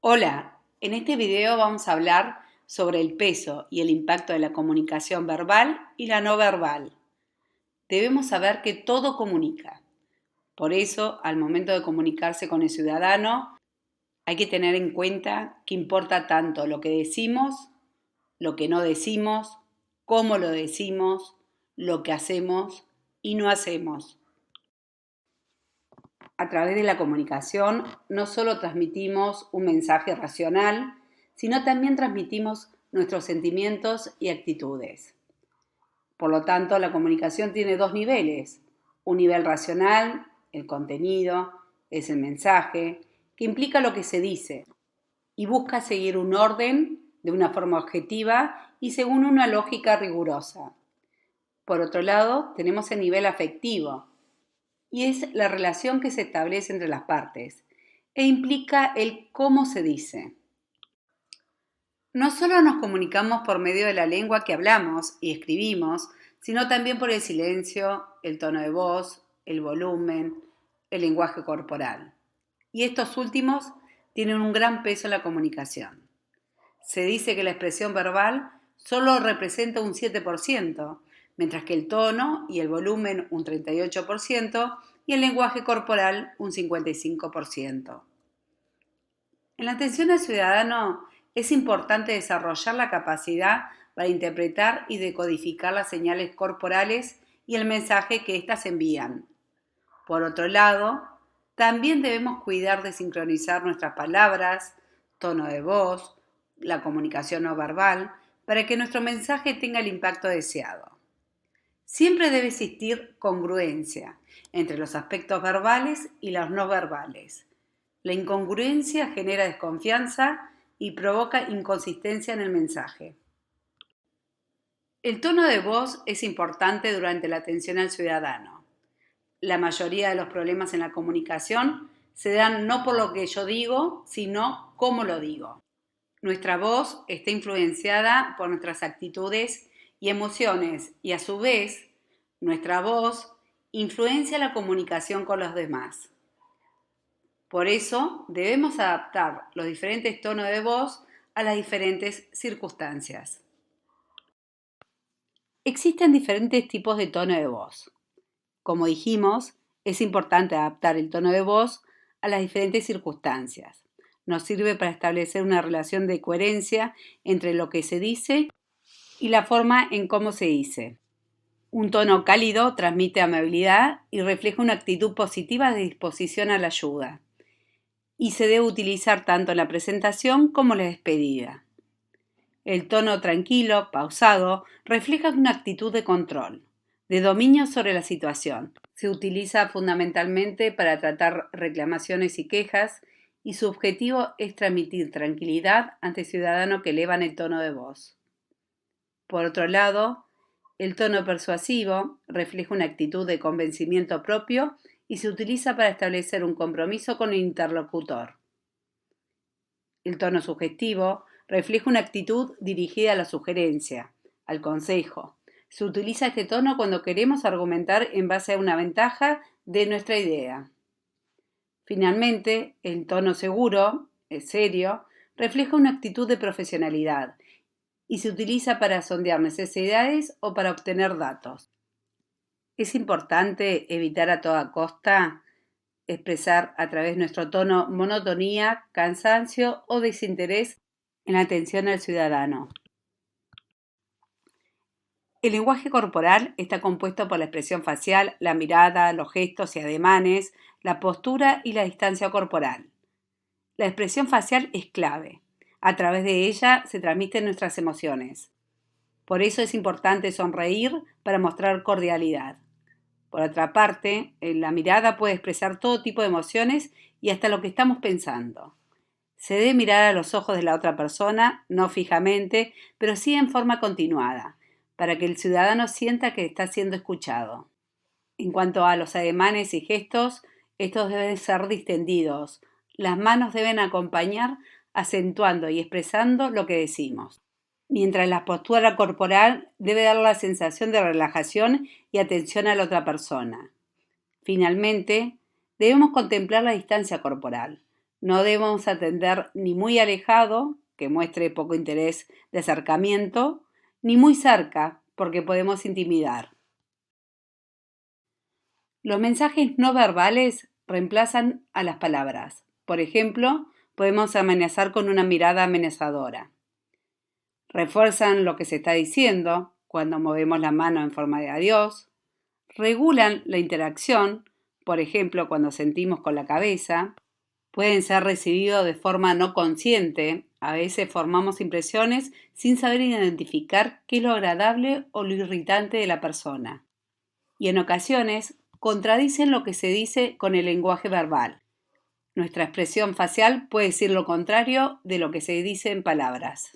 Hola, en este video vamos a hablar sobre el peso y el impacto de la comunicación verbal y la no verbal. Debemos saber que todo comunica. Por eso, al momento de comunicarse con el ciudadano, hay que tener en cuenta que importa tanto lo que decimos, lo que no decimos, cómo lo decimos, lo que hacemos y no hacemos. A través de la comunicación no solo transmitimos un mensaje racional, sino también transmitimos nuestros sentimientos y actitudes. Por lo tanto, la comunicación tiene dos niveles. Un nivel racional, el contenido, es el mensaje, que implica lo que se dice y busca seguir un orden de una forma objetiva y según una lógica rigurosa. Por otro lado, tenemos el nivel afectivo, y es la relación que se establece entre las partes e implica el cómo se dice. No solo nos comunicamos por medio de la lengua que hablamos y escribimos, sino también por el silencio, el tono de voz, el volumen, el lenguaje corporal. Y estos últimos tienen un gran peso en la comunicación. Se dice que la expresión verbal solo representa un 7%, mientras que el tono y el volumen un 38% y el lenguaje corporal un 55%. En la atención al ciudadano es importante desarrollar la capacidad para interpretar y decodificar las señales corporales y el mensaje que éstas envían. Por otro lado, también debemos cuidar de sincronizar nuestras palabras, tono de voz, la comunicación no verbal, para que nuestro mensaje tenga el impacto deseado. Siempre debe existir congruencia entre los aspectos verbales y los no verbales. La incongruencia genera desconfianza y provoca inconsistencia en el mensaje. El tono de voz es importante durante la atención al ciudadano. La mayoría de los problemas en la comunicación se dan no por lo que yo digo, sino cómo lo digo. Nuestra voz está influenciada por nuestras actitudes y emociones y a su vez, nuestra voz influencia la comunicación con los demás. Por eso, debemos adaptar los diferentes tonos de voz a las diferentes circunstancias. Existen diferentes tipos de tono de voz. Como dijimos, es importante adaptar el tono de voz a las diferentes circunstancias. Nos sirve para establecer una relación de coherencia entre lo que se dice y la forma en cómo se dice. Un tono cálido transmite amabilidad y refleja una actitud positiva de disposición a la ayuda. Y se debe utilizar tanto en la presentación como en la despedida. El tono tranquilo, pausado, refleja una actitud de control, de dominio sobre la situación. Se utiliza fundamentalmente para tratar reclamaciones y quejas y su objetivo es transmitir tranquilidad ante ciudadanos que elevan el tono de voz. Por otro lado, el tono persuasivo refleja una actitud de convencimiento propio y se utiliza para establecer un compromiso con el interlocutor. El tono sugestivo refleja una actitud dirigida a la sugerencia, al consejo. Se utiliza este tono cuando queremos argumentar en base a una ventaja de nuestra idea. Finalmente, el tono seguro, serio, refleja una actitud de profesionalidad y se utiliza para sondear necesidades o para obtener datos. Es importante evitar a toda costa expresar a través de nuestro tono monotonía, cansancio o desinterés en la atención al ciudadano. El lenguaje corporal está compuesto por la expresión facial, la mirada, los gestos y ademanes, la postura y la distancia corporal. La expresión facial es clave. A través de ella se transmiten nuestras emociones. Por eso es importante sonreír para mostrar cordialidad. Por otra parte, la mirada puede expresar todo tipo de emociones y hasta lo que estamos pensando. Se debe mirar a los ojos de la otra persona, no fijamente, pero sí en forma continuada, para que el ciudadano sienta que está siendo escuchado. En cuanto a los ademanes y gestos, estos deben ser distendidos. Las manos deben acompañar, acentuando y expresando lo que decimos. Mientras la postura corporal debe dar la sensación de relajación y atención a la otra persona. Finalmente, debemos contemplar la distancia corporal. No debemos atender ni muy alejado, que muestre poco interés de acercamiento, ni muy cerca, porque podemos intimidar. Los mensajes no verbales reemplazan a las palabras. Por ejemplo, podemos amenazar con una mirada amenazadora. Refuerzan lo que se está diciendo cuando movemos la mano en forma de adiós. Regulan la interacción, por ejemplo, cuando sentimos con la cabeza. Pueden ser recibidos de forma no consciente. A veces formamos impresiones sin saber identificar qué es lo agradable o lo irritante de la persona. Y en ocasiones contradicen lo que se dice con el lenguaje verbal. Nuestra expresión facial puede decir lo contrario de lo que se dice en palabras.